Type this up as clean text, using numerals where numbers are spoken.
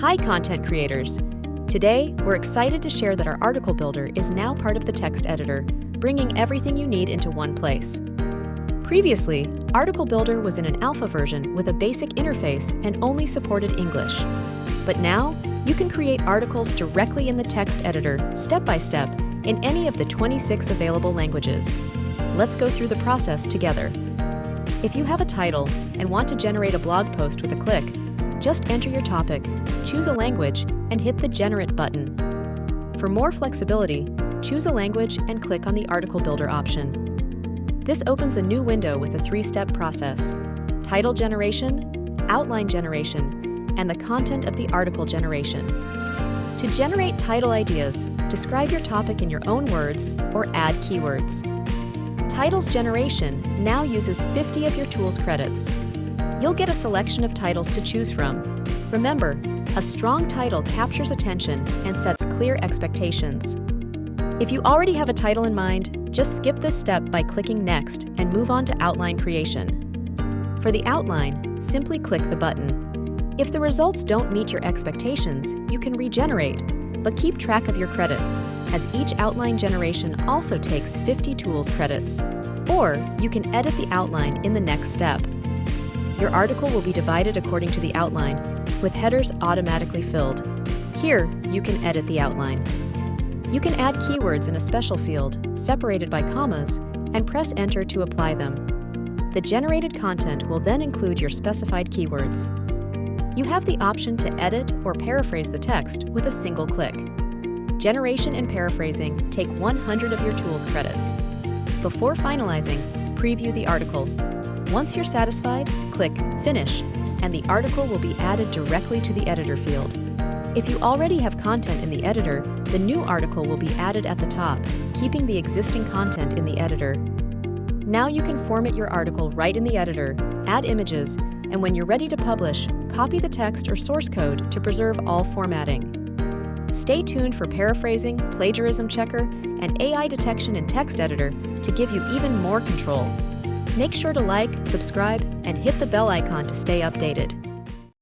Hi, content creators! Today, we're excited to share that our article builder is now part of the text editor, bringing everything you need into one place. Previously, Article Builder was in an alpha version with a basic interface and only supported English. But now, you can create articles directly in the text editor, step by step, in any of the 26 available languages. Let's go through the process together. If you have a title and want to generate a blog post with a click, just enter your topic, choose a language, and hit the Generate button. For more flexibility, choose a language and click on the Article Builder option. This opens a new window with a three-step process: title generation, outline generation, and the content of the article generation. To generate title ideas, describe your topic in your own words or add keywords. Titles generation now uses 50 of your tools credits. You'll get a selection of titles to choose from. Remember, a strong title captures attention and sets clear expectations. If you already have a title in mind, just skip this step by clicking Next and move on to outline creation. For the outline, simply click the button. If the results don't meet your expectations, you can regenerate, but keep track of your credits, as each outline generation also takes 50 tools credits. Or you can edit the outline in the next step. Your article will be divided according to the outline, with headers automatically filled. Here, you can edit the outline. You can add keywords in a special field, separated by commas, and press Enter to apply them. The generated content will then include your specified keywords. You have the option to edit or paraphrase the text with a single click. Generation and paraphrasing take 100 of your tools credits. Before finalizing, preview the article. Once you're satisfied, click Finish, and the article will be added directly to the editor field. If you already have content in the editor, the new article will be added at the top, keeping the existing content in the editor. Now you can format your article right in the editor, add images, and when you're ready to publish, copy the text or source code to preserve all formatting. Stay tuned for paraphrasing, plagiarism checker, and AI detection in text editor to give you even more control. Make sure to like, subscribe, and hit the bell icon to stay updated.